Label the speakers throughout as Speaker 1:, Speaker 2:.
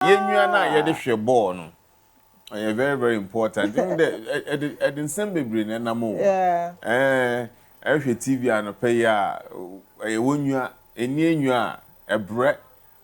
Speaker 1: yenua na ye de hwe ball no. Very, very important. Even the Edinson Bebre na mo.
Speaker 2: Yeah.
Speaker 1: Every TV and pay ya when you are a breath.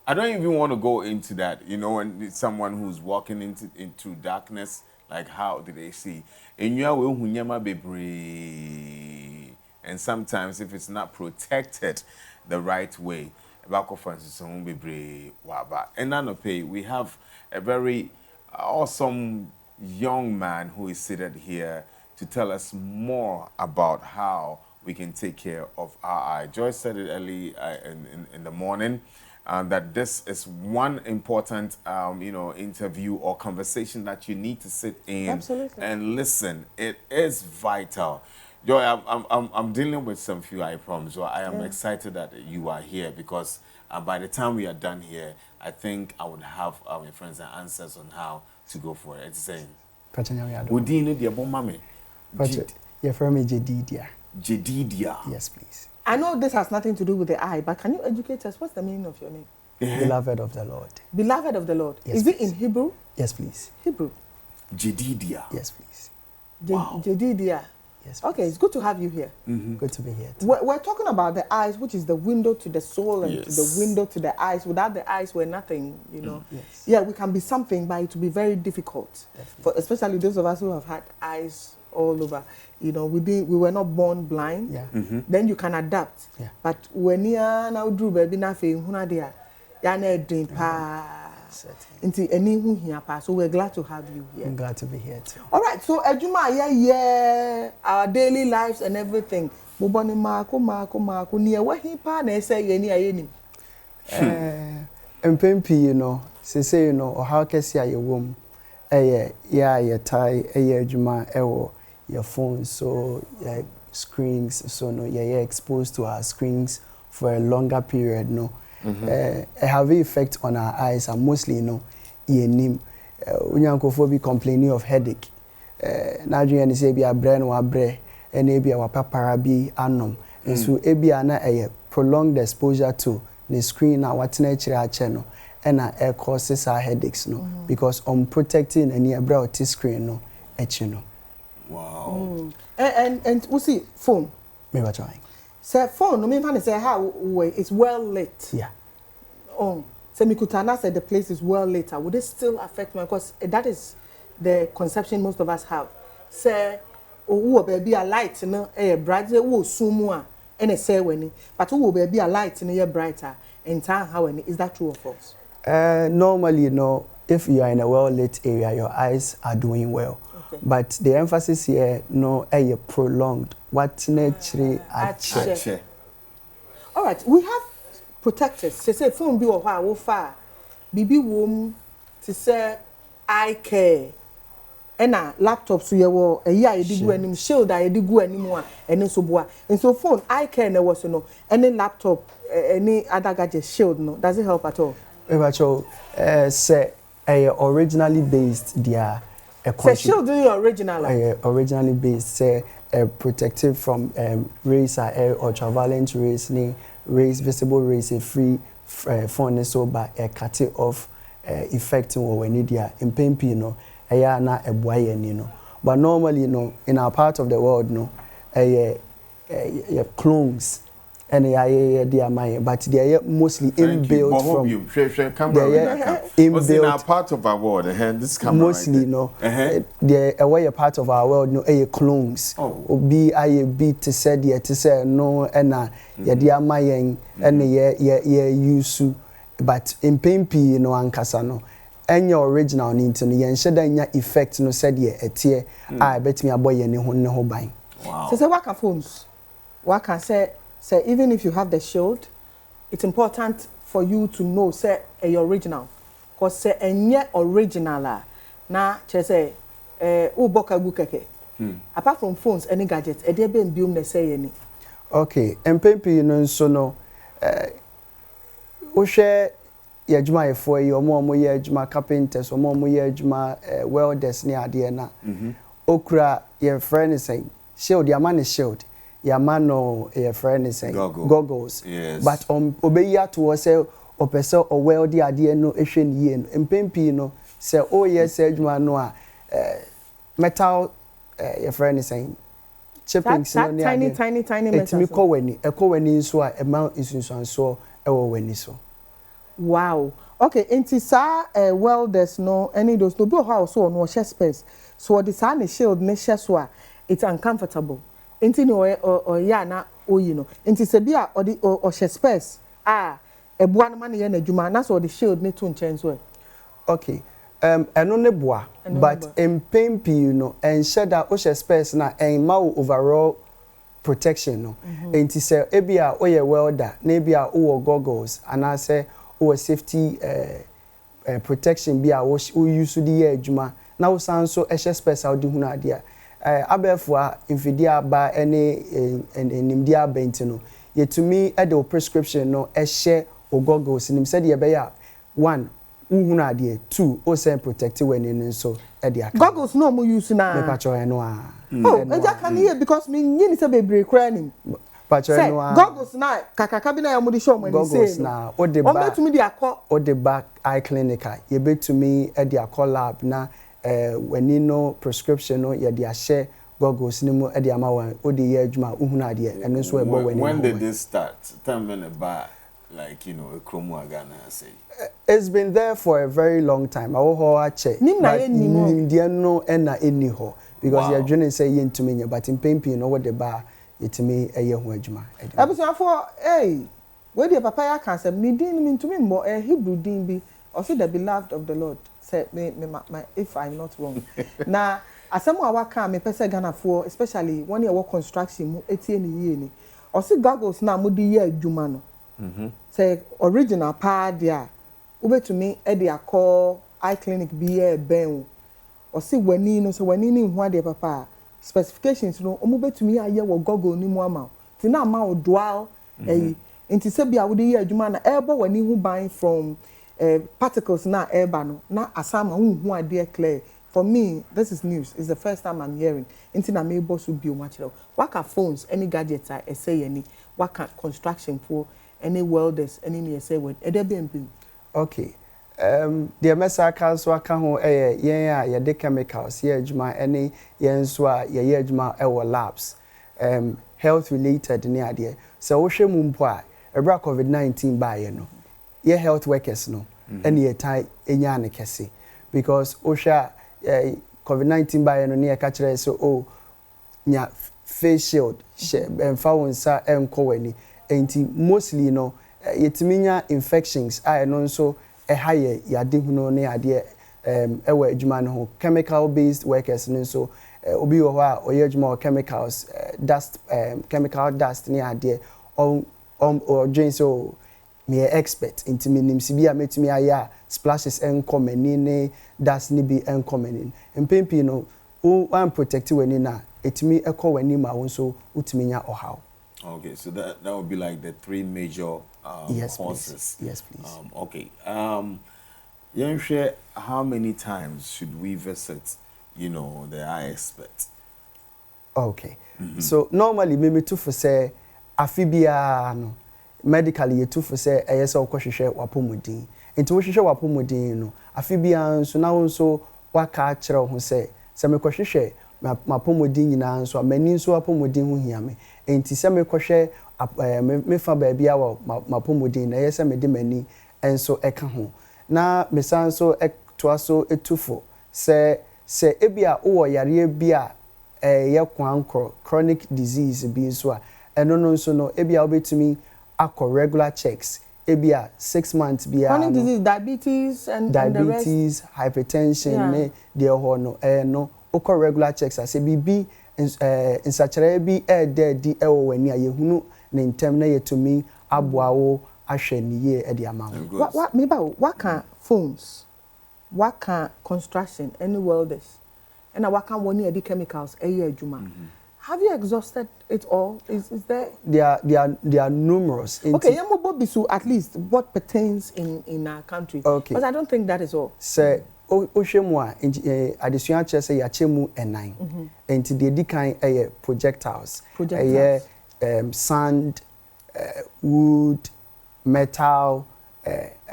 Speaker 1: I don't even want to go into that, you know, when it's someone who's walking into darkness, like how do they see? And you are bebre. And sometimes if it's not protected the right way, and none pay, we have a very awesome young man who is seated here to tell us more about how we can take care of our eye. Joyce said it early in the morning that this is one important, interview or conversation that you need to sit in and listen. It is vital. Joy, I'm dealing with some few eye problems, so I am excited that you are here because by the time we are done here, I think I would have my friends and answers on how to go for it. It's saying, would you need your bomb mommy?
Speaker 3: You're from Jedidiah.
Speaker 1: Jedidiah.
Speaker 3: Yes, please.
Speaker 2: I know this has nothing to do with the eye, but can you educate us? What's the meaning of your name?
Speaker 3: Beloved of the Lord.
Speaker 2: Beloved of the Lord.
Speaker 3: Yes,
Speaker 2: is it in Hebrew?
Speaker 3: Yes, please.
Speaker 2: Hebrew.
Speaker 1: Jedidiah.
Speaker 3: Yes, please.
Speaker 2: Wow. Jedidiah.
Speaker 3: Yes.
Speaker 2: Okay, it's good to have you here.
Speaker 3: Good to be here.
Speaker 2: We're talking about the eyes, which is the window to the soul and to the window to the eyes. Without the eyes, we're nothing, you know.
Speaker 3: Yes.
Speaker 2: Yeah, we can be something, but it will be very difficult. For especially those of us who have had eyes all over. You know, we were not born blind.
Speaker 3: Yeah.
Speaker 2: Then you can adapt.
Speaker 3: Yeah.
Speaker 2: But when you are now drew baby nothing, you're not doing so we're glad to have you here.
Speaker 3: I'm glad to be here too.
Speaker 2: All right, so Ejuma, yeah, our daily lives and everything. Bobani mako niye wahi pa na ese yeni ayeni.
Speaker 3: Mpempi, you know, say you know, or how kesi aye wom. Yeah, tie, Ejuma, your phone, so screens, so no, you're exposed to our screens for a longer period, no. Have an effect on our eyes, and mostly, you know, unyankophobia complaining of headache. Now you say be a brain or bre, and maybe our papara be anom. And so a prolonged exposure to the screen and what's nature channel, and it causes our headaches, no, because protecting any brow screen, no, you know.
Speaker 1: Wow.
Speaker 2: And we see phone.
Speaker 3: Maybe trying.
Speaker 2: Say phone, no mean say how it's well lit.
Speaker 3: Yeah.
Speaker 2: Oh, so Mikutana said the place is well lit. Would it still affect me? Because that is the conception most of us have. Say, oh, baby, a light, you know, bright, oh, sumua, and a say when, but oh, baby, a light, and a brighter, and time how is that true or false?
Speaker 3: Normally, you know, if you are in a well lit area, your eyes are doing well. Okay. But the emphasis here, no, prolonged. What nature ache.
Speaker 2: All right, we have protectors. Say phone be or how far. Bibi wom to say eye care. And laptop so you will a year you do any shield I did go anymore and so boa. And so phone eye care there was no any laptop any other gadget shield no. Does it help at all?
Speaker 3: Say originally based their
Speaker 2: shield original
Speaker 3: originally based say protective from rays or ultraviolet rays, visible rays, a free phone so by a cut off effect when need ya in pain no na a boy no. But normally no in our part of the world no clones and they are my but they are mostly inbuilt from
Speaker 1: inbuilt in our part of our world this
Speaker 3: mostly right no they are part of our world no clones be to say no and they are my and use but in pain no ankasa no any original into no yen sheda effect no said ye etie I bet me aboy ne ho ban.
Speaker 2: Wow. So say what can phones what can say even if you have the shield, it's important for you to know say a original. Cause say enye original na say boka bukeke. Apart from phones, any gadgets, e dey be mbium na say any.
Speaker 3: Okay, empempi no so no wo hwe ye adwuma yefo yi omo ye adwuma carpenters omo ye adwuma welders ne ade na. Okura ye friend is saying shield your man is shield. Your man no a friend is saying goggles.
Speaker 1: Yes.
Speaker 3: But obeya to say opese o well di ade no ehwe ni ye no mpempi no se o yes adwuma no a metal your friend is saying chippings no ne
Speaker 2: tiny metal
Speaker 3: etimi ko wani nso a ema nsunsuanso ewo wani so.
Speaker 2: Wow. Okay, enti sa welders no any those no be how so no share space. So the sa ne shield ne share so a it's uncomfortable. Enti no or ya na oyi no. Enti se bia or share space. Ebua no ma ne ye na adwuma na so the shield ne to nchen so.
Speaker 3: Okay. Eno ne boa but empempi you know and sheda o share space na en ma overall protection no. Enti se ebia o ye welder na ebia o goggles ana se or safety protection be a use the adwuma na wo san so ehye special di hunu ade a abefo infidia ba any nimdia bent no yetumi e the prescription no ehye o goggles nim said ye be ya 1 hunu ade 2 o say protect when in so e the
Speaker 2: goggles no mo use na
Speaker 3: me pa cho no
Speaker 2: eja kan here because me nyini say bebre kra nim
Speaker 3: say
Speaker 2: goggles na kakaka bi na ya mudi show mani say
Speaker 3: goggles na o de back
Speaker 2: betumi di akọ
Speaker 3: o de back eye clinic ye betumi e de akọ lab na wani no prescription no ye de ahye goggles ni mu e de ama wan o de ye adwuma uhunu ade eno so e bo wani.
Speaker 1: When did this start? Tell me about like a chromo agana say.
Speaker 3: It's been there for a very long time. I will ho ache. But no na eni ho because you're drinking say yin to me but in pain no what the bar it me a year adwuma.
Speaker 2: Abusuafo where the papa ya kan say me din me to me mo Hebrew din bi or say the beloved of the Lord say me if I'm not wrong. Na asem a waka me pese Ghana for especially when you work construction mu etie ni ye ni. Or say goggles na mo di ye adwuma no. Say original pa dia ubetumi e de akọ eye clinic bi e ben o si wani no so wani ni hu ade papa specifications no omo betumi aye wo goggle ni mu ama ti na ama o dual nti se bia wo de ye adwuma na ebo wani hu ban from particles na eba no na asama hu ade clear. For me this is news. It's the first time I'm hearing nti na me boss bi o ma kire waka phones any gadgets I say any waka construction for any welders any near say when edebempi.
Speaker 3: Okay. The mesaka so aka ho yen a ye de chemicals ye adwuma any yen so a ye adwuma e wo labs health related ni ade so wo hwe mu mpo a ebra covid-19 ba ye no ye health workers no any ye tai enya ne kese because wo hwe covid-19 ba ye no ne ye ka kire so nya face shield emfa wonsa enko wani enti mostly no yetiminya infections no so haye yade huno ne ade ewa adwuma no ho chemical based workers no so obi wo a oye adwuma chemicals dust chemical dust ne ade or drain so me expert into minim sibia metumi aya splashes enkomani ne dust ne bi enkomani empempi no one protect wani na etimi ekọ wani ma won so utiminya ohaw.
Speaker 1: Okay, so that would be like the three major causes.
Speaker 3: Yes, please.
Speaker 1: Okay. How many times should we visit, the eye expert?
Speaker 3: Okay. So normally, me too for say, afibia no medically you too for say, ayesa okohwehwe wapomodin. Enti wo hwehwe wapomodin no, afibia so na won waka kire ho say, se me kohwehwe mapomodin nyina nso amani nso apomodin ho hia me. Enti se me kohwe me fa ba bia wo mapomodin na yesa me de mani enso eka ho na me san so to so etufo se ebia wo yare bia ye kwankro chronic disease bi nso a eno no nso no ebia obetumi akọ regular checks ebia 6 months bia
Speaker 2: chronic disease diabetes and the rest,
Speaker 3: hypertension ne de ho no no okọ regular checks ase bibi insachara bi di ewo wani ayehunu ne ntem na yetumi aboawo ahwe niye e di ama
Speaker 2: what me ba what can phones what can construction any welders and what can one the chemicals adwuma. Have you exhausted it all? Is there?
Speaker 3: There are numerous.
Speaker 2: Okay, Yamobobisu at least what pertains in our country.
Speaker 3: Okay,
Speaker 2: but I don't think that is all.
Speaker 3: Say Oshemwa additional chair say yachemu e9. Enti the dikan projectiles. Sand, wood, metal,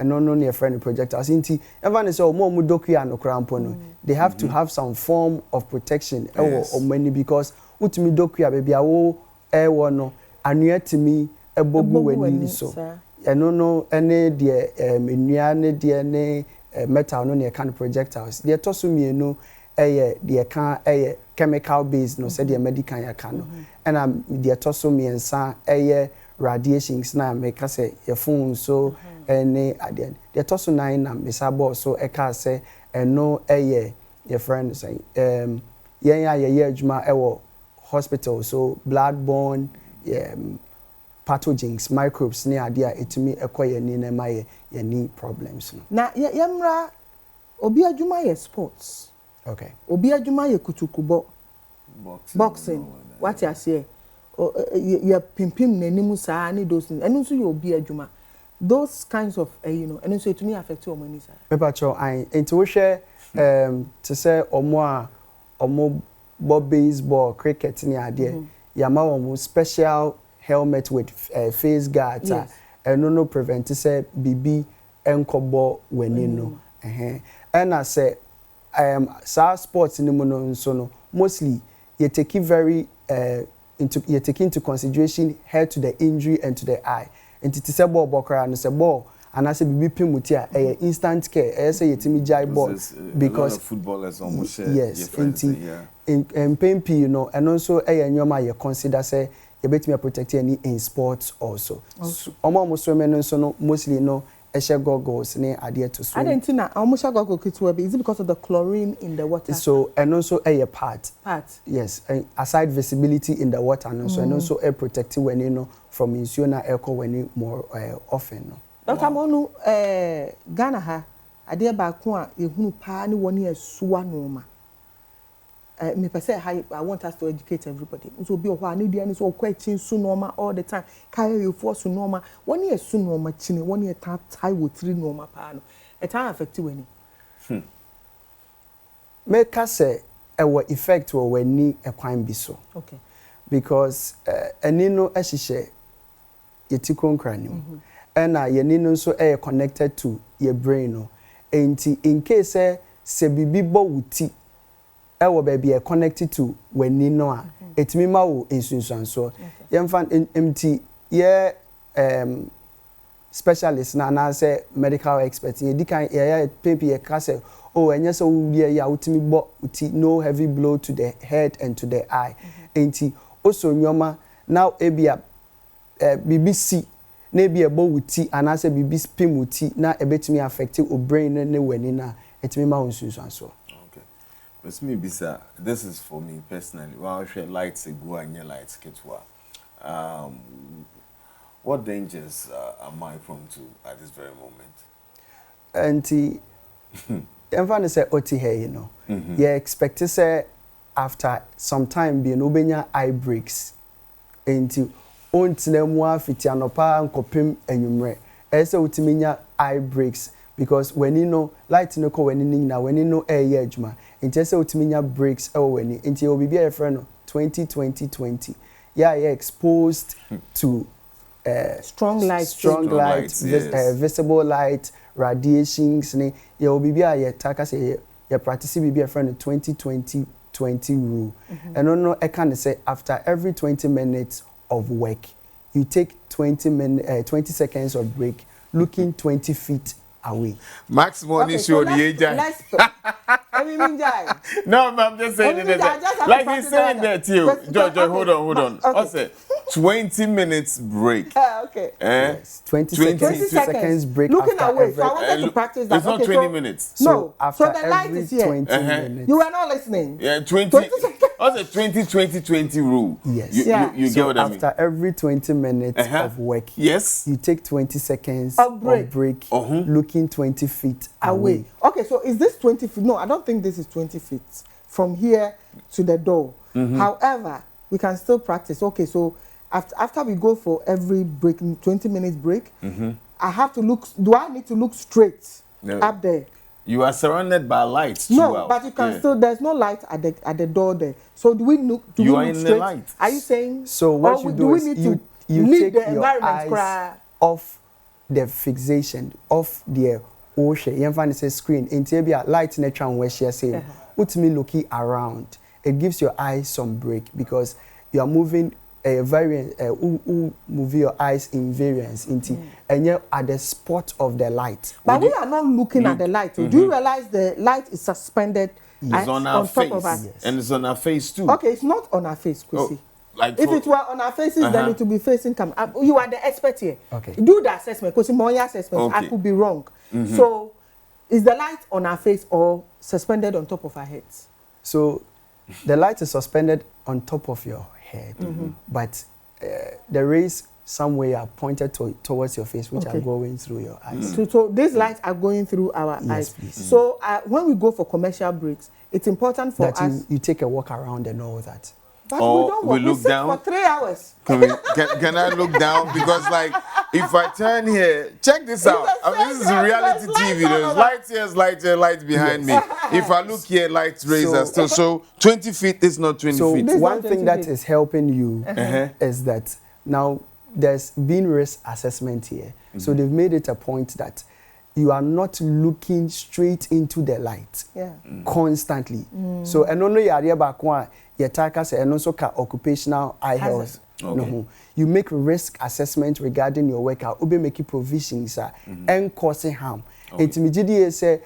Speaker 3: no near friend projectors inti ever say omo dokua no krampo no they have to have some form of protection or many because utimi dokua baby awo wo no anua timi ebogu wani so no ene de enua ne de ne metal no near can projectors de toso mienu de can chemical based no say de medical ya can no and de toso miensa radiations na make say your phone so any again the toso 9 na misabo so e ka say no your friend say yen adwuma ewo hospital so bloodborne pathogens microbes ne ade a etumi ekoye ni na ma ye ni problems no
Speaker 2: na yemra obi adwuma ye sports
Speaker 3: okay
Speaker 2: obi adwuma ye kutukubo boxing what you say you pimpim nanimu saa ni those things and also you obi adwuma those kinds of and also it me affect your money sir
Speaker 3: me pacho I into we share to say omo baseball cricket ni ade yama omo special helmet with face guards no prevent say bibi enkobo weni no and I say sa sports ni mo no so no mostly you take it very you take into consideration head to the injury and to the eye and it say ball bokra no say ball and I say bibi pimuti a instant care say yetimi jai ball because
Speaker 1: footballers almost share
Speaker 3: yes in pempi you know and also nyoma you consider say you betimi protect any in sports also omo so men so no mostly no goggles ne adhere to swim.
Speaker 2: I don't think that almost goggles kitwa is it because of the chlorine in the water?
Speaker 3: So and also a part. Yes, aside visibility in the water and also and also air protective when you know from insular echo when you more often. No.
Speaker 2: Dr. Amonoo Ghana ha adhere ba ko a ehunu pa ne woni asuwa no ma. Me per se I want us to educate everybody. So be oho ani dia ni so kwachin su normal all the time. Carry you for su normal. One year su normal chini, 1 year tie wo 3 normal pa no. E tan affect weni.
Speaker 3: Make us say our effect wo weni e kwan bi so.
Speaker 2: Okay.
Speaker 3: Because eni no ehihye yetikon cranium. And yeni no so connected to your brain no. Enti in case se bibi bo wuti ewo baby connected to when ni no a etimi ma wo ensunsuan so yemfa mt specialist na say medical expert ye dikan ye paper ye ka say enye so wo ya utimi bo uti no heavy blow to the head and to the eye enti oso nyoma now ebia BBC na ebia bo wuti ana say bibi spim wuti na ebetimi affect o brain ne wani na etimi ma wo ensunsuan so.
Speaker 1: It's me, Bisa. This is for me personally. Well, I share lights go and your lights get what dangers am I prone to at this very moment?
Speaker 3: And everyone say oti here, you know. You expect to say after some time being obenya eye breaks. And ontine mu afiti anopa nkopem enwumre. Ese utiminya eye breaks because when you know light no ko when you na when you know air adwuma. Inti say utiminya breaks when inti obibi a friend 2020 yeah exposed to
Speaker 2: strong light
Speaker 1: yes.
Speaker 3: Visible light radiations ne ya obibi a ye taka say ye practice bibi a friend 2020 rule and no I can say after every 20 minutes of work you take 20 seconds of break looking 20 feet away.
Speaker 1: Maximum issue the age. No, I'm just saying that. Like he's saying that to you. George, hold on. Okay. 20 minutes break.
Speaker 2: Okay.
Speaker 3: Yes. 20 seconds break.
Speaker 2: Looking
Speaker 3: after
Speaker 2: away.
Speaker 3: Every,
Speaker 2: So I wanted to practice that.
Speaker 1: It's not 20 minutes.
Speaker 2: No.
Speaker 3: After
Speaker 2: so the light is here.
Speaker 3: 20 minutes.
Speaker 2: You were not listening.
Speaker 1: Yeah, 20 also 20 rule.
Speaker 3: Yes.
Speaker 1: You
Speaker 3: so
Speaker 1: get what I mean?
Speaker 3: After every 20 minutes of work,
Speaker 1: yes,
Speaker 3: you take 20 seconds
Speaker 2: of break.
Speaker 3: Looking 20 feet away.
Speaker 2: Okay, so is this 20 feet? No, I don't think this is 20 feet from here to the door. However, we can still practice. Okay, so after we go for every break, 20 minutes break, I have to look. Do I need to look straight up there?
Speaker 1: You are surrounded by lights.
Speaker 2: No, but you can still. There's no light at the door there. So do we look? Do
Speaker 1: you
Speaker 2: we
Speaker 1: are
Speaker 2: look
Speaker 1: in
Speaker 2: straight?
Speaker 1: the light.
Speaker 2: Are you saying?
Speaker 3: So what you do is you take your eyes off the fixation of the ocean. You find a screen in Tibia light in a tram where she say, put me looking around. It gives your eyes some break because you are moving a variant, move your eyes in variance into, and you're at the spot of the light.
Speaker 2: But we are not looking at the light. Do you realize the light is suspended?
Speaker 1: It's on our
Speaker 2: top
Speaker 1: face,
Speaker 2: of us?
Speaker 1: yes. And it's on our face too.
Speaker 2: Okay, it's not on our face, Kwesi.
Speaker 1: Like
Speaker 2: if it were on our faces, then it would be facing camera. You are the expert here.
Speaker 3: Okay.
Speaker 2: Do the assessment, because in my assessment, I could be wrong. So, is the light on our face or suspended on top of our heads?
Speaker 3: So, the light is suspended on top of your head, but the rays somewhere are pointed towards your face, which are going through your eyes.
Speaker 2: So these lights are going through our eyes.
Speaker 3: Please.
Speaker 2: So, when we go for commercial breaks, it's important for
Speaker 3: that
Speaker 2: us.
Speaker 3: You take a walk around and all that.
Speaker 2: But we don't walk. We sit
Speaker 1: down
Speaker 2: for 3 hours.
Speaker 1: Can I look down? Because like if I turn here, check this out. I mean, this is reality TV. There's lights here, lights here, lights behind me. If I look here, lights rays are still. So 20 feet is not 20 feet.
Speaker 3: So one thing that is helping you is that now there's been risk assessment here. So they've made it a point that you are not looking straight into the light constantly. So and only area back one. Your target and also occupational eye health. No, you make risk assessment regarding your work. Ube make provisions and causing harm. It immediately say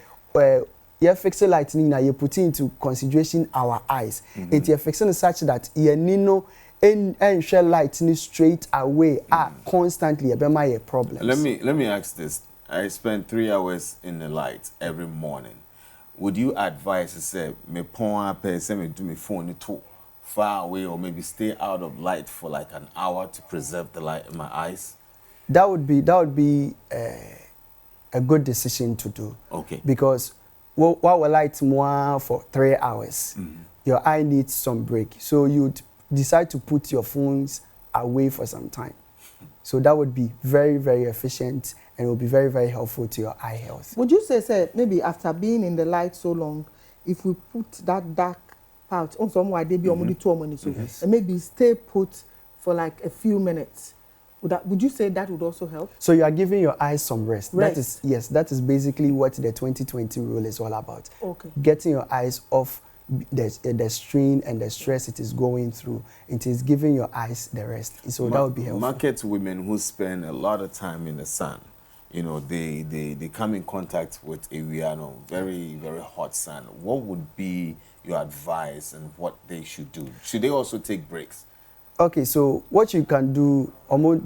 Speaker 3: you fix a lightning now you put into consideration our eyes. It you fixing such that you need and share lightning straight away are constantly a problem.
Speaker 1: Let me ask this. I spend 3 hours in the light every morning. Would you advise to say me phone me do me phone too far away or maybe stay out of light for like an hour to preserve the light in my eyes?
Speaker 3: That would be a good decision to do.
Speaker 1: Okay.
Speaker 3: Because while we light more for 3 hours, your eye needs some break. So you'd decide to put your phones away for some time. So that would be very, very efficient and it will be very, very helpful to your eye health.
Speaker 2: Would you say maybe after being in the light so long, if we put that dark part on somewhere, they be only 2 minutes, and maybe stay put for like a few minutes, would you say that would also help?
Speaker 3: So you are giving your eyes some rest. That is basically what the 2020 rule is all about.
Speaker 2: Okay.
Speaker 3: Getting your eyes off the strain and the stress it is going through. It is giving your eyes the rest. So that would be helpful.
Speaker 1: Market women who spend a lot of time in the sun, you know, they come in contact with a very, very hot sun. What would be your advice and what they should do? Should they also take breaks?
Speaker 3: Okay, so what you can do, what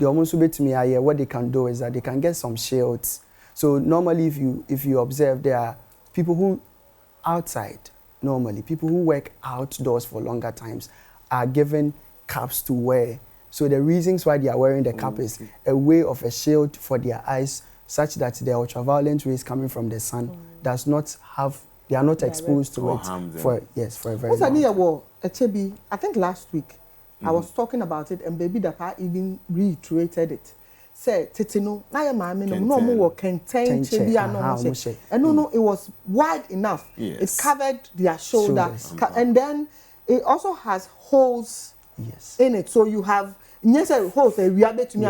Speaker 3: they can do is that they can get some shields. So normally if you observe, there are people who outside, normally people who work outdoors for longer times are given caps to wear. So the reasons why they are wearing the cap is a way of a shield for their eyes, such that the ultraviolet rays coming from the sun does not have, they are not exposed to it for a very long time.
Speaker 2: I think last week I was talking about it and baby Dapa even reiterated it. Say Titino, na ya mama no more contain chebi ano. And no, it was wide enough. It covered their shoulder, and then it also has holes in it. So you have holes we are to me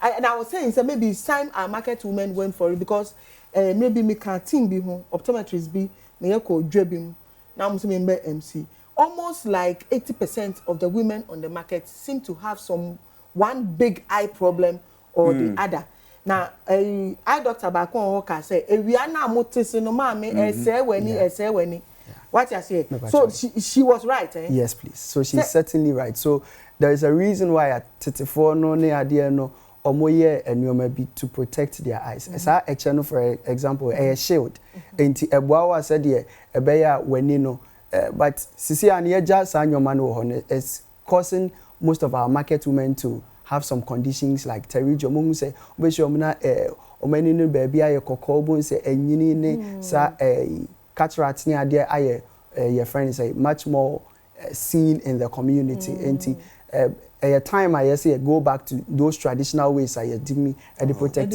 Speaker 2: and I was saying, so maybe it's time our market women went for it because maybe me can't be home, optometrist be me call Drebim, now I'm saying MC. Almost like 80% of the women on the market seem to have one big eye problem or the other. Now, eye doctor back on worker say, we are now noticing no mommy, weni. What you say? So she was right, eh?
Speaker 3: Yes, please. So she's certainly right. So there is a reason why at 34 no ne idea no omoye and you may be to protect their eyes. As I actually, for example, a shield. Enti ebuawa said ye ebeya wenino. But sisi aniyeja sa nyomano is causing most of our market women to have some conditions like pterygium. Mumu say obeshomna omeninu baby aye kokobun say enyini ne sa cataract ni ade aye your friend say much more seen in the community. Enti a time I say go back to those traditional ways I did me and the protect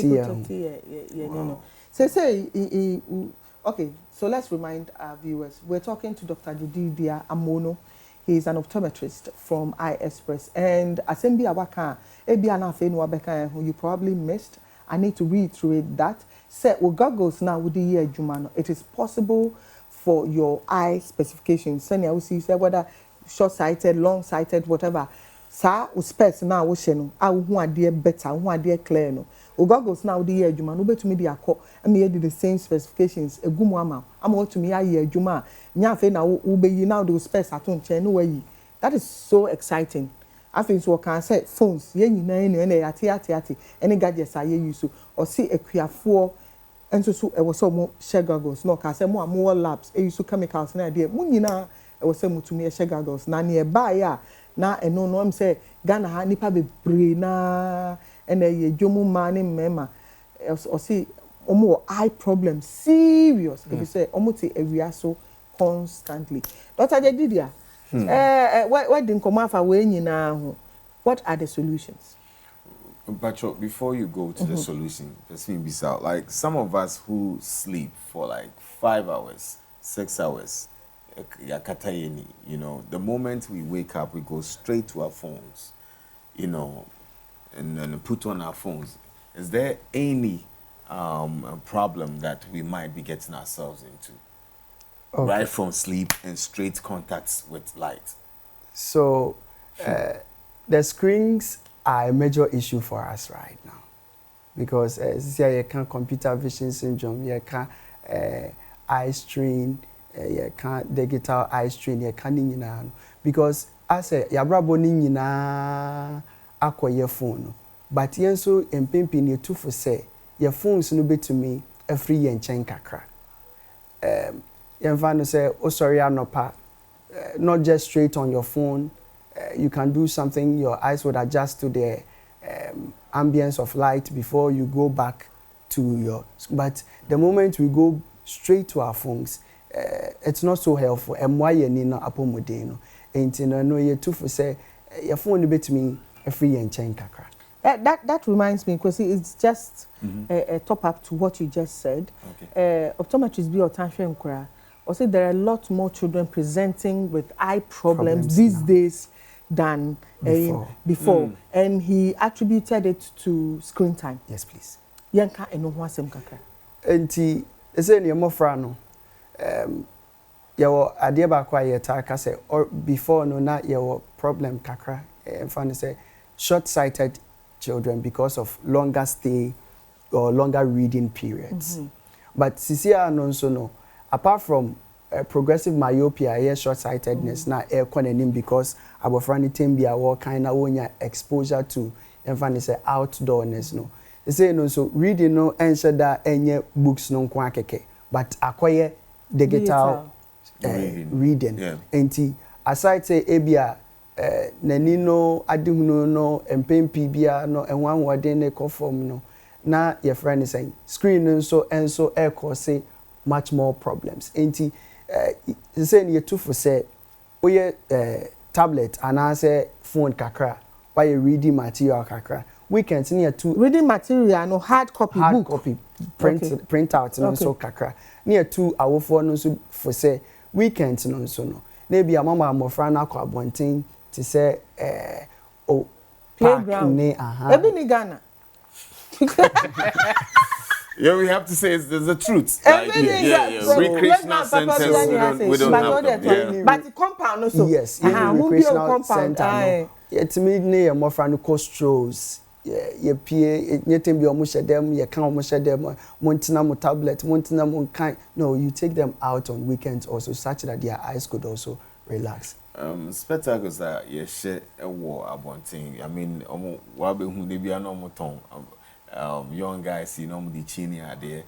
Speaker 3: okay, so let's remind our viewers. We're talking to Dr. Jedidiah Amonoo.
Speaker 2: He's an optometrist from iExpress. And Asembi Awaka, Ebia na fe no abeka who you probably missed. I need to reiterate that. Say with goggles now with the year Jumano, it is possible for your eye specifications. Send you see say whether short-sighted, long-sighted, whatever. Sa o specs na wo hye no a wo hu ade better wo hu ade clear no o goggles na wo de ye adwuma no betumi de akọ am ye the same specifications egumu ama wotumi aye adwuma nya afi na wo be yi na the specs aton che no wayi. That is so exciting. Afi so can say phones ye nyina ni na yate any gadgets aye use or see akuafo enso so e wo so mo share goggles no ka say mo am labs e use chemicals na ade mo nyina e wo say mutumi share goggles na ne ba ya na eno no am say Ghana ha nipa bebre na ena ye dwomu ma ne mmema o see omo eye problem serious if you say omo te awia so constantly. Dr. Jedidiah what din komafa we nyina ho, what are the solutions?
Speaker 1: But before you go to the solution, let's be out. Like some of us who sleep for like 5 hours, 6 hours, you know, the moment we wake up, we go straight to our phones, you know, and then put on our phones. Is there any problem that we might be getting ourselves into? Okay. Right from sleep and straight contacts with light.
Speaker 3: So the screens are a major issue for us right now because you can computer vision syndrome, you can eye strain, you can digital eye strain, you can because as a yabrabo ni na akwa your phone, but yenso empempi ni tu for say your phones no be to me a free and chain kakra. Yenfa no say oh sorry anopa, not just straight on your phone. You can do something, your eyes would adjust to the ambience of light before you go back to your. But the moment we go straight to our phones, it's not so helpful. And why you need not apomodeno? And no you too for say your phone bit me a free and chain kakra.
Speaker 2: That reminds me because it's just a top up to what you just said. Okay. Optometrists be or time cry. Also, there are a lot more children presenting with eye problems these days than before. And he attributed it to screen time.
Speaker 3: Yes, please.
Speaker 2: Yanka eno ho asem kakra.
Speaker 3: Enti ese ne mofra no yawo ade ba kwa ye ta ka say or before no na yawo problem kakra fan say short-sighted children because of longer stay or longer reading periods. But CCR no so no apart from progressive myopia, short-sightedness, na air conanim because abofrani tembia or kind of wonya exposure to and say outdoorness no. They say no so reading no ensure that any books no kwa keke, but acquire digital reading. Yeah. Enti aside say ebia nanino adihuno no empempi bia no enwan wode ne conform no na your friend is saying screen so and so air cause much more problems. Enti saying you too for say oye tablet and I say phone kakra why you reading material kakra weekends near two
Speaker 2: reading material no hard copy
Speaker 3: print out no so kakra near 2 hour for no so for say weekends no so no maybe a mama amofra na kwa bontin to say
Speaker 2: playground ebi ni Ghana.
Speaker 1: Yeah, we have to say there's the truth. Like, recreational centers, we don't have them.
Speaker 2: But the compound also.
Speaker 3: Yes, recreational center. It's me near more friend cost strolls. You pay, you think you almost them, you can't almost them, Montinamo tablet, Montinamo kind. No, you take them out on weekends also, such that their eyes could also relax.
Speaker 1: Spectacles that you share a war about thing. I mean, wabe who they be a normal tongue. Young guys, you know, the chini are there.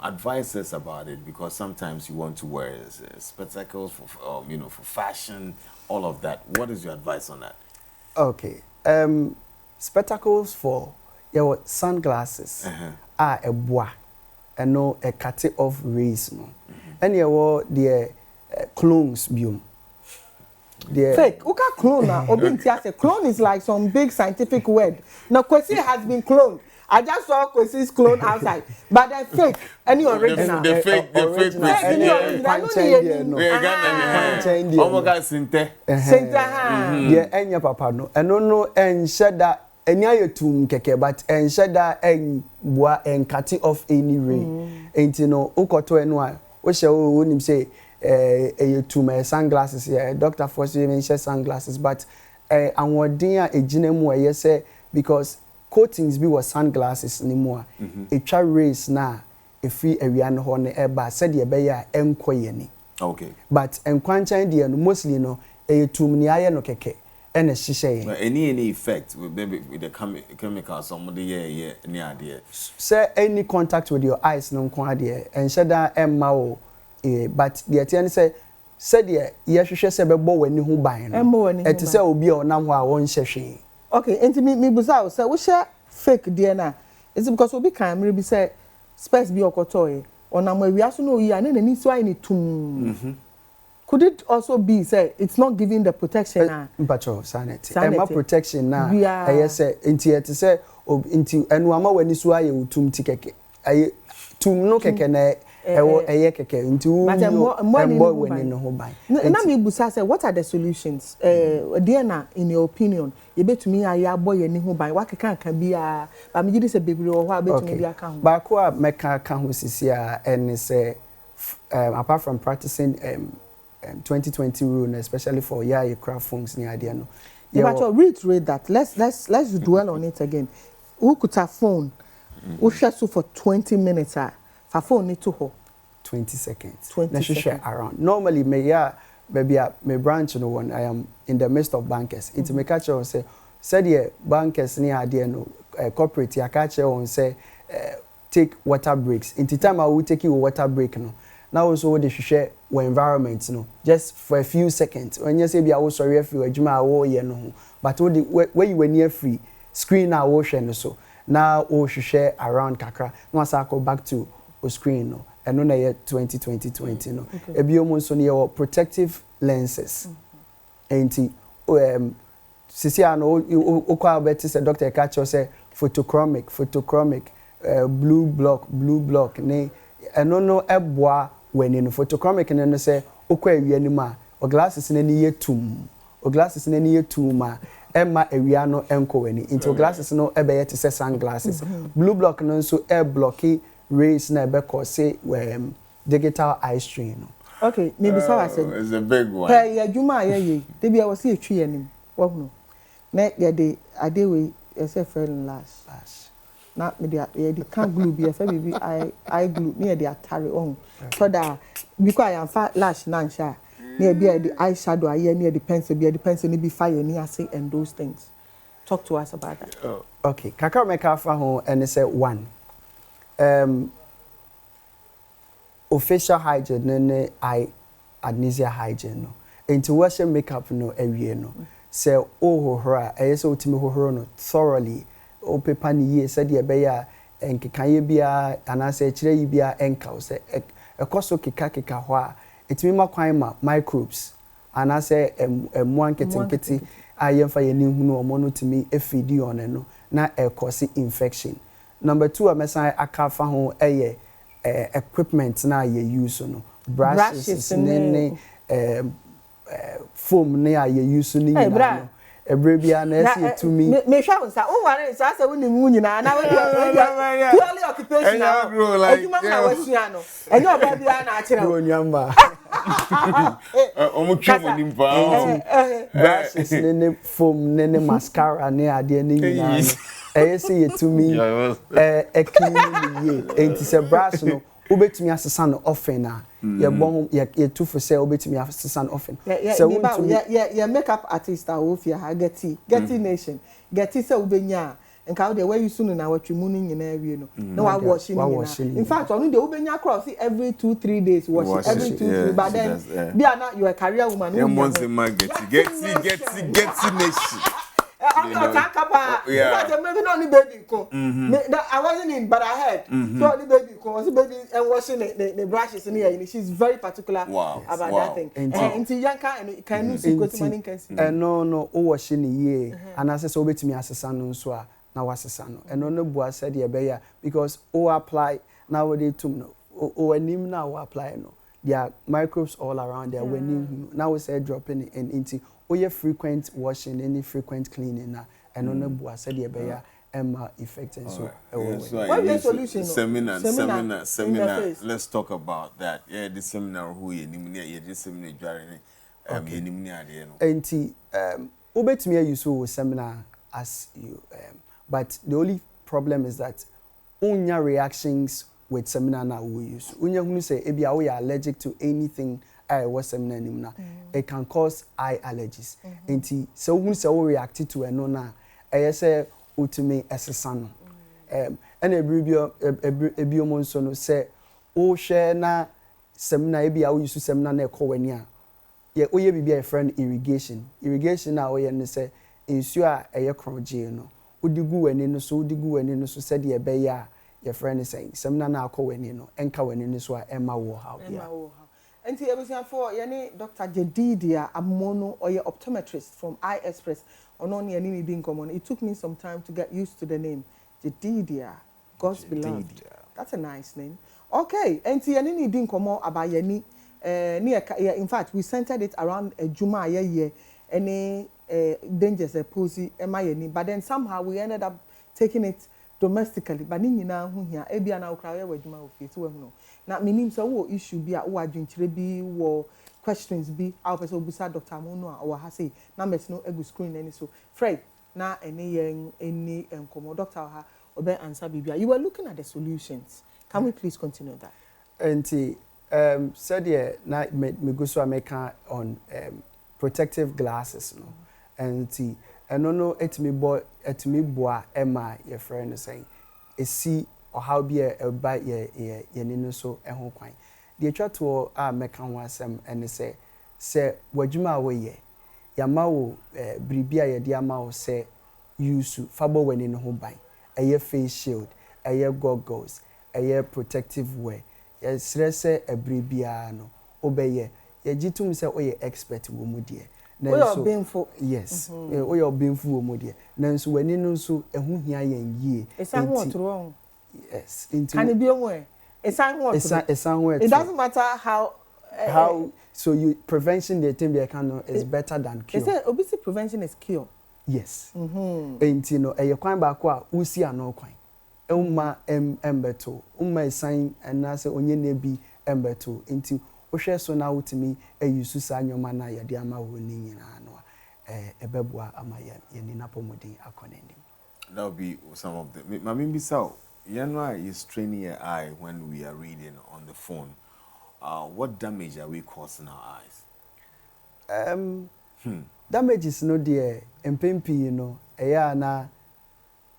Speaker 1: Advise us about it because sometimes you want to wear spectacles for, you know, for fashion, all of that. What is your advice on that?
Speaker 3: Okay, spectacles for your sunglasses are a bois, and no a cut off rays no, and the clones biome.
Speaker 2: Fake. Clone now. Clone is like some big scientific word. Now, Kwesi has been cloned. I just saw Kwesi's clone outside, but they're fake. Any original?
Speaker 1: The fake Kwesi.
Speaker 2: Any original?
Speaker 1: Omoga Sinte.
Speaker 3: Yeah, enya papa no. Eno no ensheda enya yetum keke, but ensheda en boa en cutting off any ray. Enti no ukoto eno a wo hye wo nim say yetum sunglasses here. Doctor force you mention sunglasses, but anwodin a ejina mu eye say because coatings be was sunglasses ni mu a etwa rays na efi awia no ho ne eba said ye be ya enkoye ni.
Speaker 1: Okay.
Speaker 3: But enkwanchan de no mostly no eyetum ni aye no keke ene hihye.
Speaker 1: Any effect with the chemicals somebody ni ade.
Speaker 3: Say any contact with your eyes no nko ade enhyeda emma o but the tian say said ye hwehwe se bebo wani ho ban no. Et say obi o nam ho a won hwehwe.
Speaker 2: Okay, enti me buza o say wo share fake there na. It's because obi kan me be say space be okoto onam awia so no yi ane na ni so ai ni tum. Could it also be say it's not giving the protection
Speaker 3: but sanity. Emma protection na I say enti et say enti enu ama wani so aye utum tikeke. Aye tum no keke na ewo eye keke enti wo embo wani no ho ban.
Speaker 2: Na me busa say what are the solutions? There na in your opinion you betumi aye aboye ni ho ban wa keka kan bia ba me gidi say bebre wo ho a betumi bia kan ho.
Speaker 3: Ba ko a meka kan ho sisi a and say apart from practicing 2020 rule, especially for craft phones near the no.
Speaker 2: But reiterate that. Let's dwell on it again. Who could have phone? Who share so for 20 minutes? For phone need to hold
Speaker 3: 20 seconds.
Speaker 2: 20 seconds
Speaker 3: around. Normally, me branch no one. I am in the midst of bankers. It's me catch on say the bankers near the no corporate. I catch on say take water breaks. In the time I will take you water break no. Now also they should share our environment, just for a few seconds. When you say be I was sorry if you ejuma awo ye no, but where you were near free screen na wo share no so. Now we should share around kakra. No go back to o screen no. And no na year 2020 no. Ebi omo so ne protective lenses. Enti sisi ano o kwa beti say doctor catch us say photochromic blue block ne eno no eboa when in photochromic and say okwa awia ni ma o glasses na ni yetum ma emma awia no enko wani into glasses no ebe yet say sunglasses blue block no so air blocky rays na ebe cause digital eye strain no.
Speaker 2: Okay, maybe so I said
Speaker 1: it's a big one.
Speaker 2: Hey ya juma ye dey be I was see twi anim wo no na ye dey ade we say friend last na me dey can glue be fa be I glue near the atare on so that because I am fat lash na sha near be the eyeshadow I near the pencil ni be fire ni ase and those things. Talk to us about that.
Speaker 3: Okay, kakra make afa ho and say one facial hygiene ne eye anesthesia hygiene no into wash makeup no awie no say hohora say otimi hohoro no thoroughly o paper ni ye said ye be ya enkekaye bia anase kire yi bia enka say ekoso keka ho a etimi makwan ma microbes anase emuanketinketi ayemfa ye ni hunu omo no timi efidi on no na ekosi infection. Number 2 amesan akafa ho eye equipment na ye use no brushes ne foam ne ye use ni na every bia na ese to me
Speaker 2: me hwa unsa o ware so ase wo ni mu nyina na we purely occupational like na wasua no enye oba bia na akire
Speaker 3: wo nyamba
Speaker 1: omo twemo nimpa
Speaker 3: brushes ne foam ne mascara ne ade ne nyina say ye to me clean ye enti se brush no obetumi asesa no often na ye bon ye to for say obetumi asesa no often
Speaker 2: so ye makeup artist a wo fia ha geti nation geti say obenya nka wo de we use no na watwemu no nyina awie no na wa wash ni in fact onu de obenya cross every 2-3 days wash every 2-3 but then bia na you a career woman
Speaker 1: you want the market geti nation.
Speaker 2: I'm not talking about. Maybe not the baby ko. I wasn't in, but I heard. So the baby ko, the baby and washing the brushes in here. She's very particular about that thing. And Yanka and can you see what money can see?
Speaker 3: No, o washing here. And I say so bet me as a son so na wasesa no eno no bua said ye beya because o apply nowadays tum no o anim na o apply no there are microbes all around there when you now we say dropping in into o frequent washing any frequent cleaning na eno no bua said ye beya effect and so
Speaker 1: what
Speaker 2: is the solution?
Speaker 1: Seminar. Let's talk about that. Yeah, the seminar who you this seminar jarring
Speaker 3: enti obetumi use seminar as you but the only problem is that unya reactions with seminar na we use unya hunu say ebia we are allergic to anything I was seminar nimna it can cause eye allergies enti so hunu say we react to eno na say utumi esesa no and ebio monso no say o share na seminar ebia we use seminar na ekowani a ye oye bibia friend irrigation na oye ne say insu a eye kroje no odigu wani no so said ye be ya your friend is saying seminar na akowani no enka wani no so a emma wo how bia
Speaker 2: enti ebusian for ye Dr. Jedidiah Amonoo or your optometrist from Eye Express ono ne ani di nkomo. It took me some time to get used to the name Jedidiah, God's beloved. That's a nice name. Okay, enti ani di nkomo about yani in fact we centered it around a juma year any dangers posy emayeni but then somehow we ended up taking it domestically but ni nyina hu hia e bia na okra ya wadwuma ofie we hu na minim so wo issue bi a wo adwinkyire bi wo questions bi our person obusa Dr. Amonoo a wo ha say numbers no egu screen any so Fred na any enkomo doctor ha obe answer bibia you were looking at the solutions. Can we please continue that?
Speaker 3: Enti said yeah na me go so America on protective glasses no and no etimi boa ema your friend is saying esi or how be a by ye ni no so ehon kwan the twa to a meka ho asem and say wadwuma we ye yama wo bribia ye de ama wo say use fabo wani no ho ban eye face shield eye goggles eye protective wear ye srese abribia no obeye ye gitum say oye expert wo mu de
Speaker 2: na so
Speaker 3: yes oye obinfu wo mu de na so wani no so ehu hia yen yie
Speaker 2: esan ho otro
Speaker 3: yes into
Speaker 2: can it be onwe esan ho otro it doesn't matter how
Speaker 3: so you prevention the thing be can is better than cure.
Speaker 2: They say obesity prevention is cure.
Speaker 3: Yes. Enti no e kwan ba ko a usi ano kwan umma embeto umma sign and na say onye na bi embeto enti ohwe so na wutimi ayusu sa nyoma na ye de ama wo ni nyina no ebeboa ama ye ni napomodin akonenim.
Speaker 1: That would be some of the mami bisa yanwa is straining your eye when we are reading on the phone. What damage are we causing our eyes?
Speaker 3: Damage is no dear empempi you know na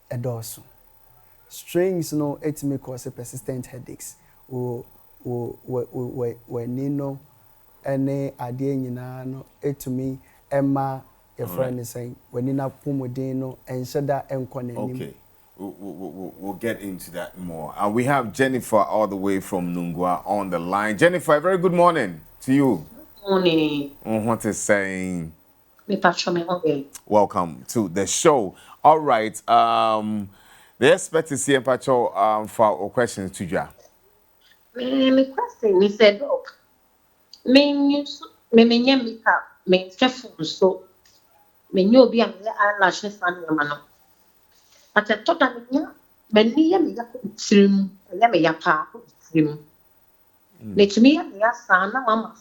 Speaker 3: edoso strains no it may cause persistent headaches when no any ade nyina no etumi emma your friend is saying when ina pomodin no ensheda enkonenim.
Speaker 1: Okay, we'll get into that more. And we have Jennifer all the way from Nungua on the line. Jennifer, a very good morning to you.
Speaker 4: Good morning.
Speaker 1: What is saying?
Speaker 4: Welcome
Speaker 1: to the show. All right. The expert is here, Pacho, for questions to you.
Speaker 4: My question is said, look, me makeup, me careful so me you be a eyelashes and man. But I thought that me trim, me ya pa trim. Let me a son, mamma,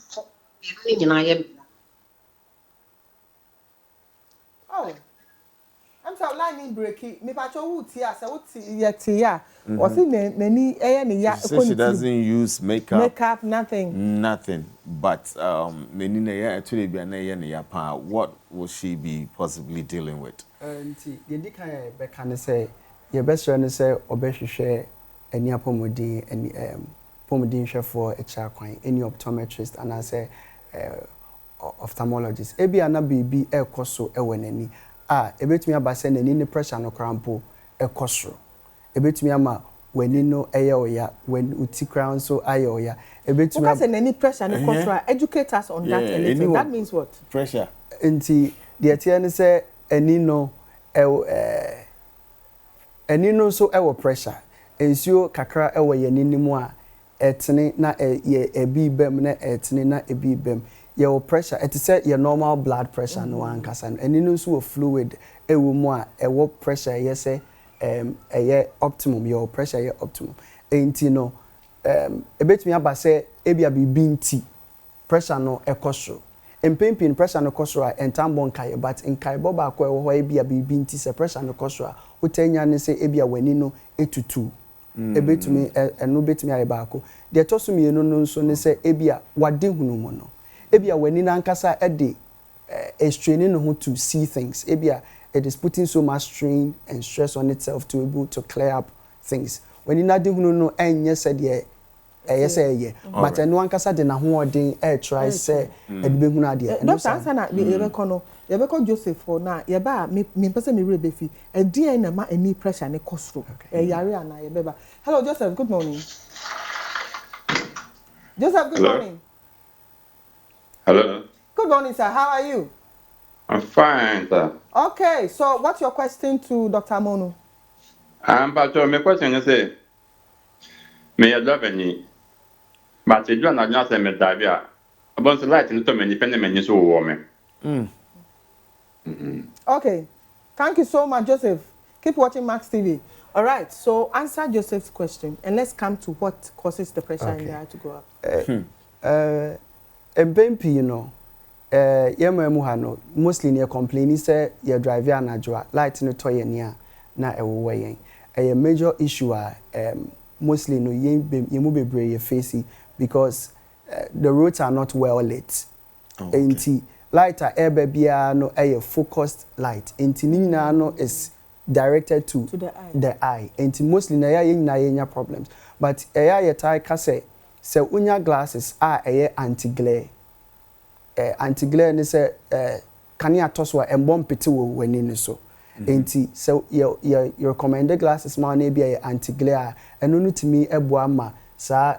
Speaker 4: in I am.
Speaker 2: Oh, I'm so lining breaky. Me pacho wood here, so yet here. Or see, Nani,
Speaker 1: she doesn't use makeup,
Speaker 2: nothing.
Speaker 1: Nothing. But, actually, be what will she be possibly dealing with?
Speaker 3: The Dika can say, your best friend say, or best share any pomodin, any pomodin share for a child coin, any optometrist, and I say, ophthalmologist ebi ana bibi ekoso ewenani ebetumi abase nani ne pressure no crampo ekoso ebetumi ama wani no eye oya when uti crown so aye oya ebetumi
Speaker 2: because nani pressure no control educate us on that a little. That means what
Speaker 1: pressure
Speaker 3: enti the tie ne say ani no eni no so e wo pressure ensuo kakra e wo ye ninimu a etene na ye ebi bem na etene na ebi bem ye wo pressure it is your normal blood pressure no ankasa no eni no so wo fluid e wo mu a e wo pressure ye say ye optimum your pressure ye optimum enti no ebetumi aba say ebia bibi nti pressure no ekosro empempin pressure no kosro a entambo nkaye but nkaye boba akọ ewo ho ebia bibi nti say pressure no kosro a utenya ne say ebia wani no etutu ebetumi eno betumi aye baako de tosumi eno no nso ne say ebia wade hunumu no ebia wani na nkasa ede straining no to see things ebia it is putting so much strain and stress on itself to be able to clear up things when you not do no enye said ye but eno ankasa de na ho odin try say e be hunu ade
Speaker 2: doctor answer na ye be kono ye be ko Joseph for na ye ba me pese me re be fi e die na ma any pressure ne kosro yare ana ye be ba. Hello Joseph, good morning. Joseph, good morning.
Speaker 5: Hello.
Speaker 2: Good morning, sir. How are you?
Speaker 5: I'm fine, sir.
Speaker 2: Okay, so what's your question to Dr. Amonoo?
Speaker 5: But my question is, may I love any? But you don't know say me Davia. About the light into many penny men so warm.
Speaker 2: Okay, thank you so much, Joseph. Keep watching Max TV. All right, so answer Joseph's question and let's come to what causes the pressure in the eye to go up.
Speaker 3: Empempi, you know, yemu ha no mostly near complaining say your driver anadwa light no toy near na ewo yen. A major issue mostly no yemu bebre ye facing because the roads are not well lit. Enti light a ebe bia no a focused light. Enti nina no is directed to the eye. Enti mostly na yenya problems. But ye tie kase se unya glasses are anti-glare. Anti-glare ni say kania toswa embompete wo wani ni so. Enti so your recommended glasses ma na bia anti-glare eno no timi eboa ma sa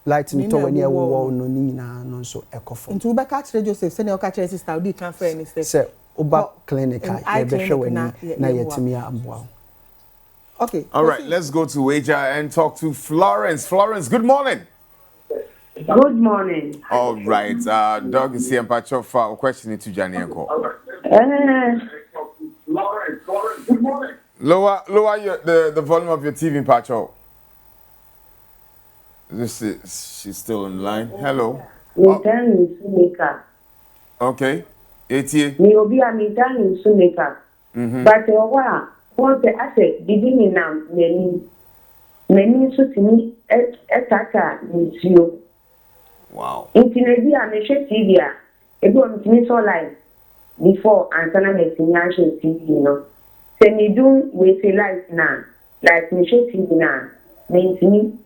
Speaker 3: light ni to wani ewo no ni na no so ekofo.
Speaker 2: Nti uba catch Joseph say na ka catch sister odi transfer any step.
Speaker 3: Say uba clinic ya be hwe wani na yetimi aboa.
Speaker 2: Okay.
Speaker 1: All right, let's go to Asia and talk to Florence. Florence, good morning.
Speaker 6: Good morning.
Speaker 1: All right, Doug is here. Mpacho for question to Janienko.
Speaker 6: Florence, good morning.
Speaker 1: Lower the volume of your TV, Mpacho. She's still in line. Hello. Okay. Eti.
Speaker 6: Me obi a me dan in Sumeka. But what the asset beginning now many so tini etaka nsuo.
Speaker 1: Wow.
Speaker 6: Intinebi a me hwe TV a ebi on tini so live before antana me tini a hwe TV no. Se me do we say live na like me hwe TV na me tini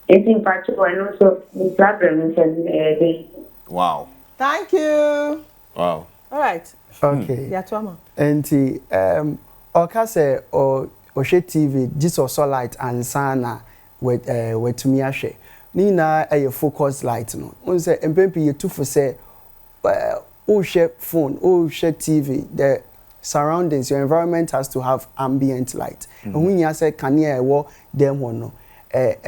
Speaker 6: etin pacho and also the problem is
Speaker 1: Wow.
Speaker 2: Thank you.
Speaker 1: Wow.
Speaker 2: All right.
Speaker 3: Okay.
Speaker 2: Yeah, Tuama.
Speaker 3: Enti oka say o hwe TV Jesus so light and sana with tumi ahwe ni na focus light no on say empempi ye tufo say o hwe phone o hwe TV the surroundings your environment has to have ambient light and when you say kania ewo dem ho no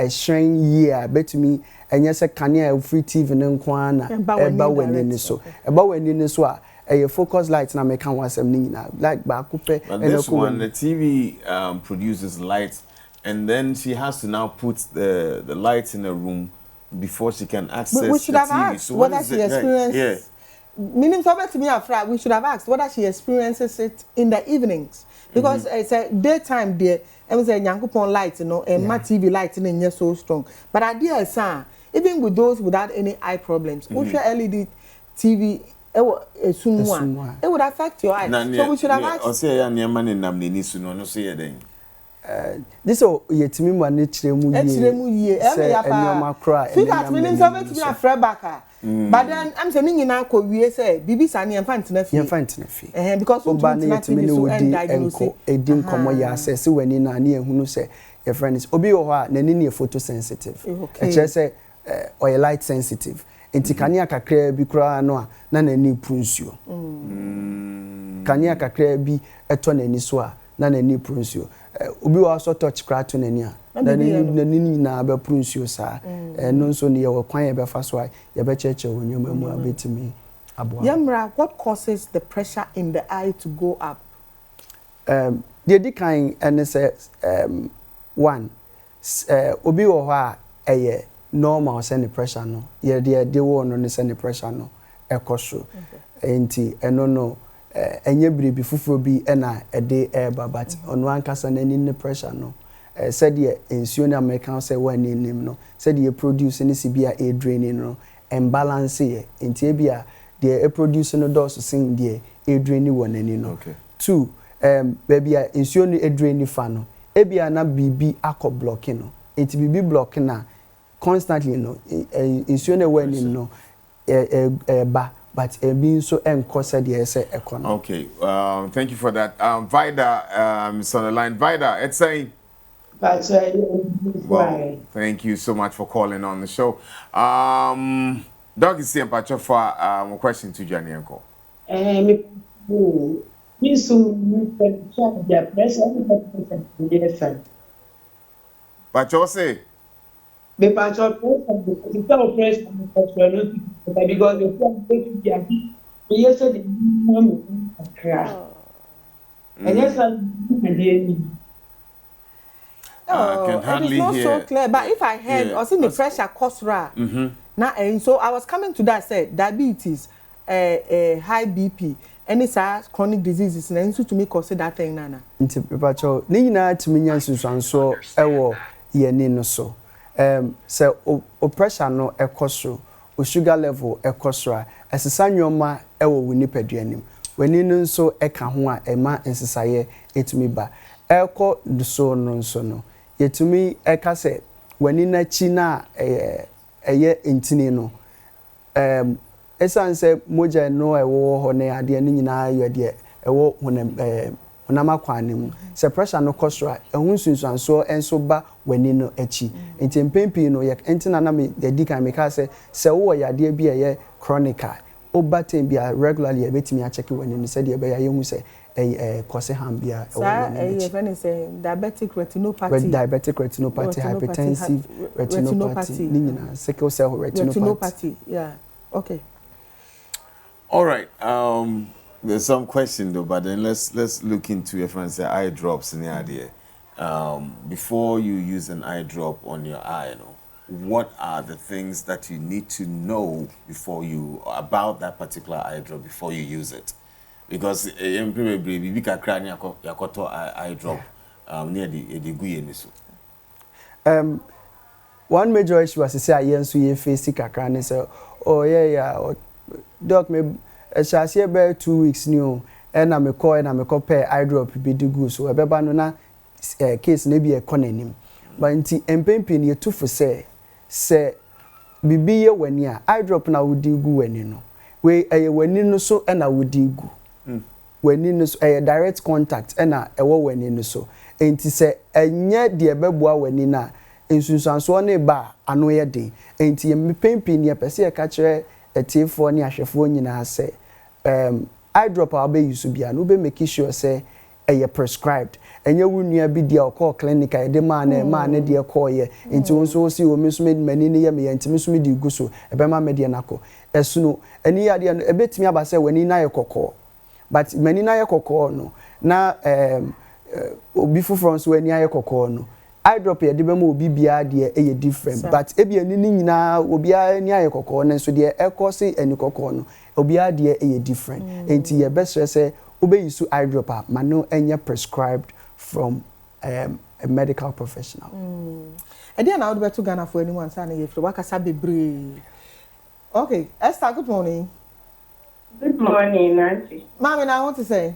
Speaker 3: shrine year betumi enye say kania free TV ne nko na eba wani ni so eba wani ni so a focus light na make one sem ni na like ba coupe
Speaker 1: and this one the TV produces light and then she has to now put the lights in the room before she can access
Speaker 2: we should
Speaker 1: the
Speaker 2: have
Speaker 1: TV.
Speaker 2: asked
Speaker 1: So
Speaker 2: whether she experiences meaning to me afra we should have asked whether she experiences it in the evenings because it's a daytime there and say nyankopon light and my TV light in so strong but idea is even with those without any eye problems LED TV it would affect your eyes. So we should have asked.
Speaker 1: Say ya niam na nam ni su no so ye den.
Speaker 3: This yetimi mu ne kiremu ye.
Speaker 2: Say
Speaker 3: enioma kra.
Speaker 2: See that meaning something to me afra back. But then I'm saying nyina ko wie say bibi sa ne mfa ntena fi. Because we
Speaker 3: yetimi ne wodi enko edin komo ya assess wani na ne ehunu say your friends obi wo ho a nani ne photosensitive. E che say or light sensitive. Enti kania kakra bi kura no a na nani punsuo. Kania kakra bi eto nani so a na n'ani puru nsuo obi wa so touch crack to n'ani a na n'ani na be puru nsuo saa no nso ne ye wo kwan ye be fa so a ye be cheche wo nyoma mu abetimi aboa
Speaker 2: Yamra, what causes the pressure in the eye to go up?
Speaker 3: The kind and say one obi wo ho a eye normal send pressure no ye de wo no send pressure no ekoso enti eno no enye biribi fufuro bi na ede eba but ono ankasa na ni pressure no said ye ensuo na American say one nim no said ye produce ni sibia e draining no imbalance ye enti e bia de e produce no dose sin de e draining won ani no two baby a ensuo no e draining fa no e bia na bibi akọ blocking no enti bibi blocking na constantly no ensuo na wani no ba but being so encouraged the economy.
Speaker 1: Okay, thank you for that. Vida is on the line. Vida, it's saying. Well, thank you so much for calling on the show. Dog is saying, Pacho, for a question to Johnny Uncle. Pacho say.
Speaker 7: The pastor press because the yesterday and yes,
Speaker 2: it is not so clear. But if I heard or seen the pressure cause now, and so I was coming to that said diabetes, high BP, any such chronic diseases, and to me cause that thing, Nana.
Speaker 3: Into Pacho, Nina to me, and so ewo ye no so. So o pressure no ekosro o sugar level ekosro esesa nyoma ewo wini peduanim wani no nso eka ho a ema ensesaye etumi ba eko so no nso no yetumi eka se wani na chi na eye entini no esanse moja no ewo ho ne ade ne nyina ayo de ewo honama kwanim se pressure no kosro ehun sunsuanso enso ba wani no echi enti mpempi no ye entina na me di kan me ka se wo yade bia ye chronic obatem bia regularly e betimi a check wani no se de be ya yehu se kose ham bia
Speaker 2: e wani say diabetic retinopathy
Speaker 3: hypertensive retinopathy nina sickle cell retinopathy
Speaker 2: yeah okay
Speaker 1: all right there's some question though, but then let's look into your friends say eye drops in the idea. Before you use an eye drop on your eye, what are the things that you need to know about that particular eye drop before you use it? Because we can cry eye drop near the guye.
Speaker 3: One major issue was to say I use face kakra and say oh yeah doc me shall be 2 weeks new and I'm a call pair eye drop be do good so ebeba no na case na be e konanim but nti empempi ne to for say bibi ye wani a eye drop na wodi gu wani no we wani no so na wodi gu wani no so direct contact na ewo wani no so enti se enye de ebeboa wani na ensunsanso ne ba ano ye den enti empempi ne pese e ka kire etifo ne ahwefo nyina se eye drop a be use bia no be make sure say prescribed enye wunua bi dia o call clinic e de ma na de call ye enti won so si o me so mani ne ye me enti me so me di gu so e be ma me de na ko esuno eni ya de no e betimi aba say wani na ye kokko but mani na ye kokko no na obi fufron so wani ye kokko no eye drop ye de be ma obi bia de e different but e bia ni nyina obi a ni aye kokko na so de e ko se eni kokko no obi a de e different enti ye best say ube use eye drop mano enya prescribed from a medical professional.
Speaker 2: Edi na would be to Ghana for anyone say na ye fro wakasa bebre. Okay, Esther, good morning.
Speaker 6: Good morning, Nancy.
Speaker 2: Mama, I want to say.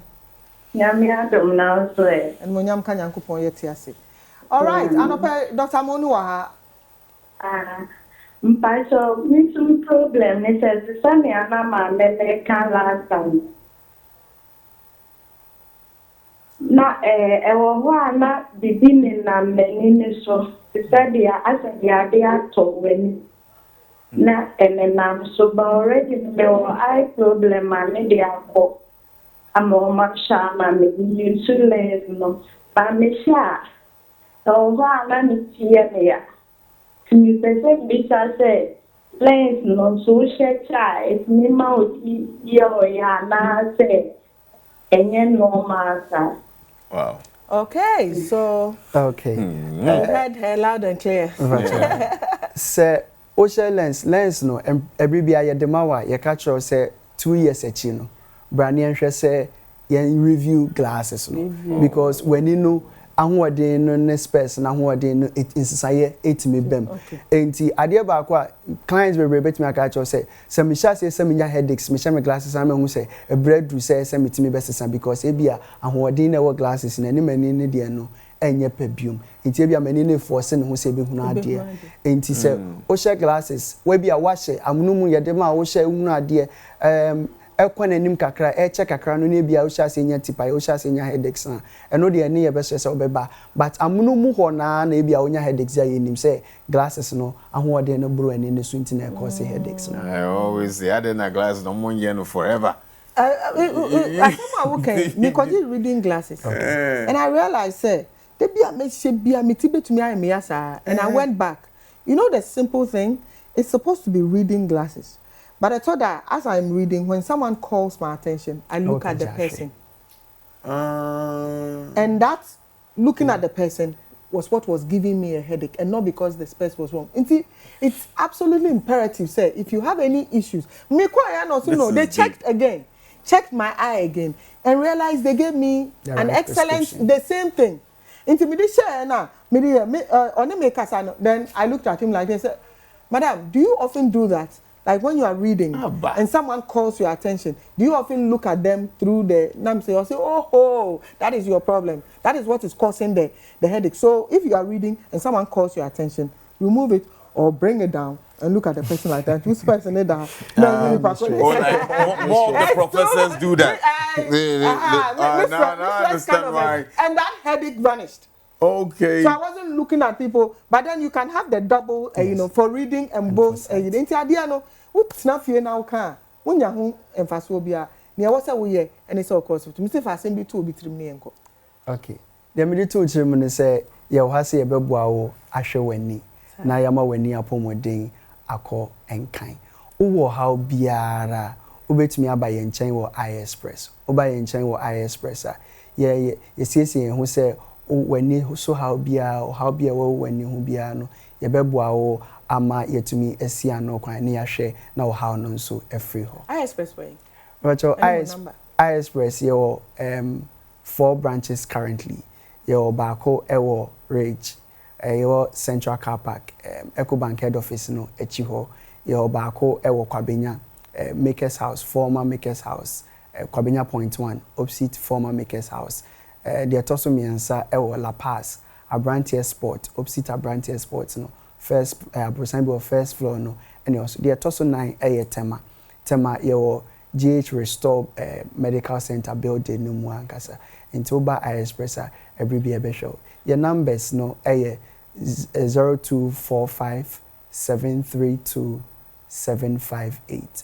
Speaker 6: Nyame adom na so e.
Speaker 2: And monyam ka Nyankopon ye tiase. All right, anope Dr. Amonoo wa ha.
Speaker 6: Mpacho, me some problem ne say sami ana ma me kan last time. Na ewo ho ana bibi me na meni ne so said ya asadia de ato weni na enenam so ba already me o eye problem ma me de akọ ama shama me use lens no ba me sha so wa na mi tie me ya mi pese bi sa se lens no so she cha it me ma o ti ya na se enye normal sa.
Speaker 1: Wow.
Speaker 2: Okay, so
Speaker 3: Okay.
Speaker 2: you heard her loud and clear.
Speaker 3: Say ocean lens no every bia ye de ma wa ye catch us say 2 years achi no brand nhwe say ye review glasses no because when you know ahoɔden no ne space na ahoɔden no insisaye etimi bem enti ade ba kwa clients be betimi aka catch us say me sha say me nya headaches me sha me glasses am hu say e breadu say me timi besesa because e bia ahoɔden na wo glasses na ni mani ne de no enye pebium enti bia mani ne force ne ho se be hunu ade enti se o share glasses we bia wa hye amunu mu yede ma o share hunu ade ekwa nanim kakra check kakra no ne bia o share se nya tipa o share se nya headaches na eno de ne ye be se obeba but amunu mu ho na bia o nya headaches ya yenim se glasses no ahoɔden no bro ani ne so nti na cause headaches na
Speaker 1: I always say I didn't glasses no more year no forever.
Speaker 2: I come okay because reading glasses and I realized say they be a me tibe to me and I went back. You know the simple thing, it's supposed to be reading glasses. But I thought that as I'm reading, when someone calls my attention, I look at the person. And that looking at the person was what was giving me a headache and not because the space was wrong. It's absolutely imperative, say, if you have any issues, they checked again, checked my eye again, and realized they gave me an excellent, the same thing. Intimidation, then I looked at him like this, said, Madam, do you often do that? Like when you are reading and someone calls your attention, do you often look at them through the namse or say, oh, that is your problem. That is what is causing the headache. So if you are reading and someone calls your attention, remove it or bring it down and look at the person like that. Who's person it down?
Speaker 1: More of the professors do that. I understand why.
Speaker 2: And that headache vanished.
Speaker 1: Okay.
Speaker 2: So I wasn't looking at people, but then you can have the double, for reading and both. Inti adia no, what's not fear now can. When you home and fast will be a near what's a way and it's all cost to Mr. Fasten be 2 between me and go.
Speaker 3: Okay. The military chairman say, "Ya wasi e beboa wo ahwe wani na yama wani apomodin akọ enkan." Wo how biara obetumi aba ye nchen wo iExpress. Oba ye nchen wo iExpress a ye siesie ho say wani so how bia wani ho bia no ye beboa wo ama yetumi esia no kwan ne yahwe na wo how no nso free ho.
Speaker 2: iExpress way.
Speaker 3: But your iExpress your 4 branches currently. Your Bako Ewo Ridge, your Central Car Park, EcoBank head office no Echiho, your Bako Ewo Kwabenya, Makers House, former Makers House, Kwabenya Point 1, opposite former Makers House. The Toso Miensa Ewo La Paz, Abrantier Sport, opposite Abrantier Sports no first first floor no, and also the Toso 9 Tema your GH Restore Medical Center building no Muankasa. Into ba iExpress every be a show. Your numbers no 0245 732 758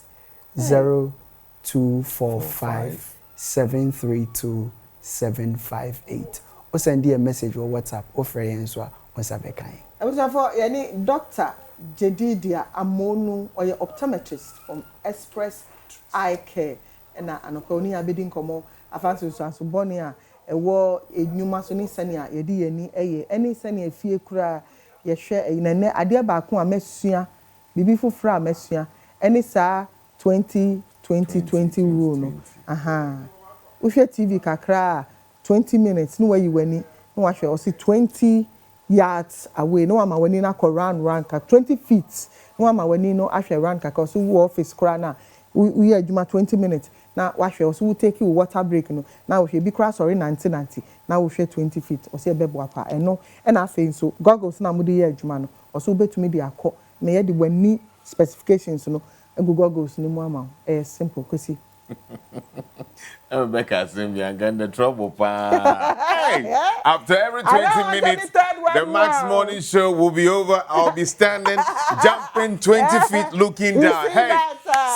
Speaker 3: 0245 732 758. O send a message or WhatsApp or friends or sabekai.
Speaker 2: I was for any Dr. Jedidiah Amonoo or your optometrist from Express Eye Care and anokoni abedin komo afanso so bonia ewo enwuma so ni sania yedi yani any sania fie kura ye hwe nene ade ba ko amasua bibi fofra amasua any sa 20 rule no wo hwe TV kakra 20 minutes no way you wani no wa hwe o si 20 yards away no ama wani na ko round ka 20 feet no ama wani no ahwe round ka so wo office kura na we adwuma 20 minutes na wahwe so we take you water break no na we bi kra sorry 90 na we 20 feet o se bebo apa eno na afen so goggles na mudi ye adwuma no o so betumi de akọ na ye de wani specifications no egu goggles ni mu ama simple kwesi
Speaker 1: Rebecca Simbia got the trouble hey, after every 20 minutes the Max Morning Show will be over. I'll be standing jumping 20 feet looking down. Hey,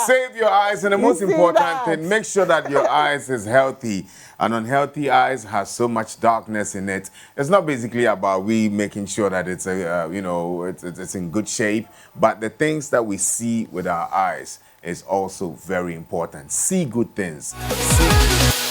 Speaker 1: Save your eyes, and the most
Speaker 2: see
Speaker 1: important
Speaker 2: that?
Speaker 1: thing, make sure that your eyes is healthy. An unhealthy eyes has so much darkness in it. It's not basically about we making sure that it's it's in good shape, but the things that we see with our eyes is also very important. See good things. See